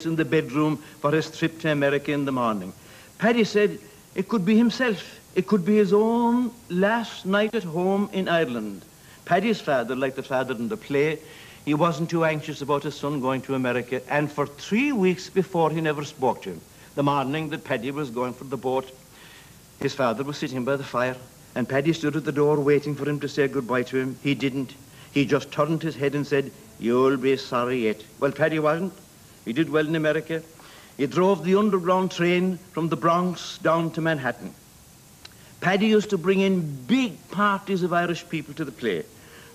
in the bedroom for his trip to America in the morning. Paddy said it could be himself. It could be his own last night at home in Ireland. Paddy's father, like the father in the play, he wasn't too anxious about his son going to America, and for 3 weeks before he never spoke to him. The morning that Paddy was going for the boat, his father was sitting by the fire, and Paddy stood at the door waiting for him to say goodbye to him. He didn't. He just turned his head and said, "You'll be sorry yet." Well, Paddy wasn't. He did well in America. He drove the underground train from the Bronx down to Manhattan. Paddy used to bring in big parties of Irish people to the play.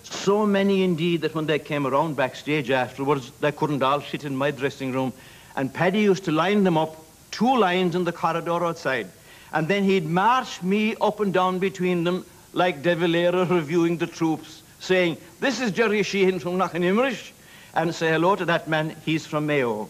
So many indeed that when they came around backstage afterwards, they couldn't all fit in my dressing room. And Paddy used to line them up, 2 lines in the corridor outside. And then he'd march me up and down between them like De Valera reviewing the troops, saying, "This is Jerry Sheehan from Knockanimrish," and say hello to that man, he's from Mayo.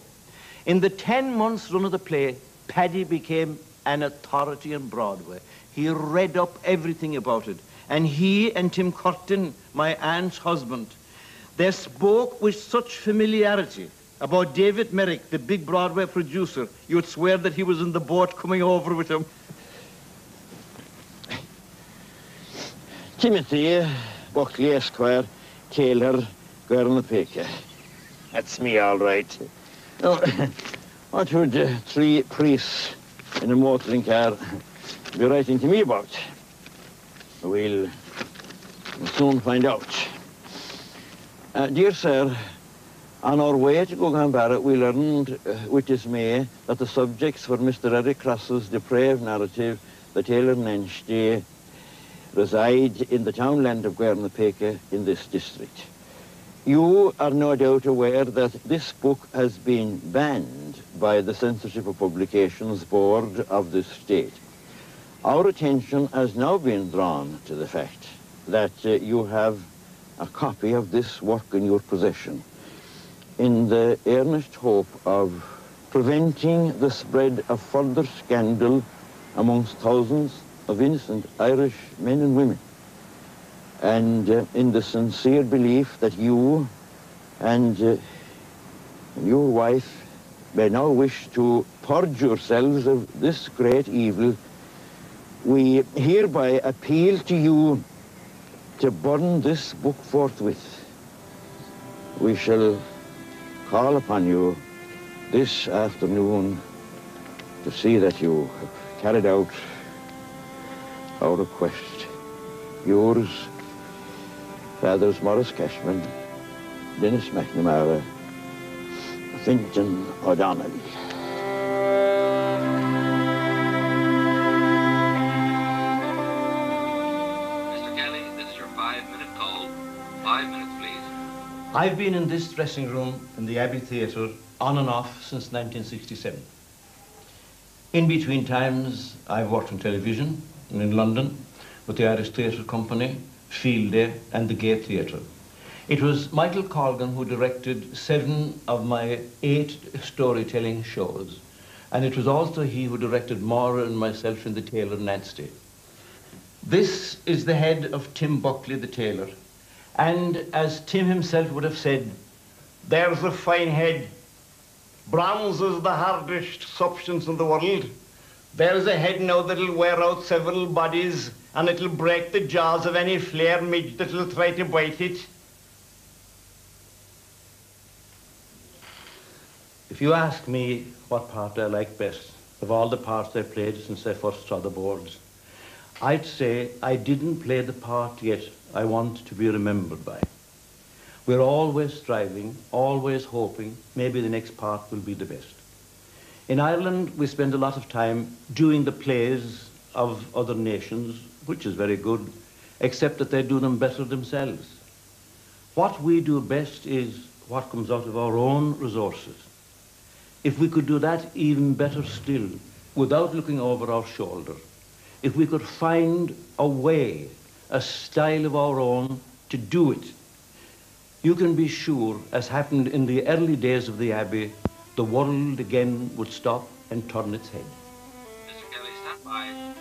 In the 10 months run of the play, Paddy became an authority on Broadway. He read up everything about it. And he and Tim Curtin, my aunt's husband, they spoke with such familiarity about David Merrick, the big Broadway producer. You'd swear that he was in the boat coming over with him. Timothy Buckley, Esquire, Taylor, Guernsey. That's me, all right. Now, what would 3 priests in a motoring car be writing to me about? We'll soon find out. Dear sir, on our way to Guggenbarra, we learned with dismay that the subjects for Mr. Eric Cross's depraved narrative, The Tailor Nenshti, reside in the townland of Guernsey in this district. You are no doubt aware that this book has been banned by the Censorship of Publications Board of this state. Our attention has now been drawn to the fact that you have a copy of this work in your possession in the earnest hope of preventing the spread of further scandal amongst thousands of innocent Irish men and women, and in the sincere belief that you and your wife may now wish to purge yourselves of this great evil, we hereby appeal to you to burn this book forthwith. We shall call upon you this afternoon to see that you have carried out our request. Yours, Fathers Morris Cashman, Dennis McNamara, Fintan O'Donnell. Mr. Kelly, this is your 5-minute call. 5 minutes, please. I've been in this dressing room in the Abbey Theatre on and off since 1967. In between times, I've worked on television and in London with the Irish Theatre Company, Field Day, and the Gay Theatre. It was Michael Colgan who directed 7 of my 8 storytelling shows, and it was also he who directed Maura and myself in The Tailor Nancy. This is the head of Tim Buckley, the tailor, and as Tim himself would have said, "There's a fine head. Bronze is the hardest substance in the world. There's a head now that'll wear out several bodies, and it'll break the jaws of any flare midge that'll try to bite it." If you ask me what part I like best of all the parts I played since I first saw the boards, I'd say I didn't play the part yet I want to be remembered by. We're always striving, always hoping maybe the next part will be the best. In Ireland, we spend a lot of time doing the plays of other nations, which is very good, except that they do them better themselves. What we do best is what comes out of our own resources. If we could do that even better still, without looking over our shoulder, if we could find a way, a style of our own to do it, you can be sure, as happened in the early days of the Abbey, the world again would stop and turn its head. Mr. Kelly, stand by.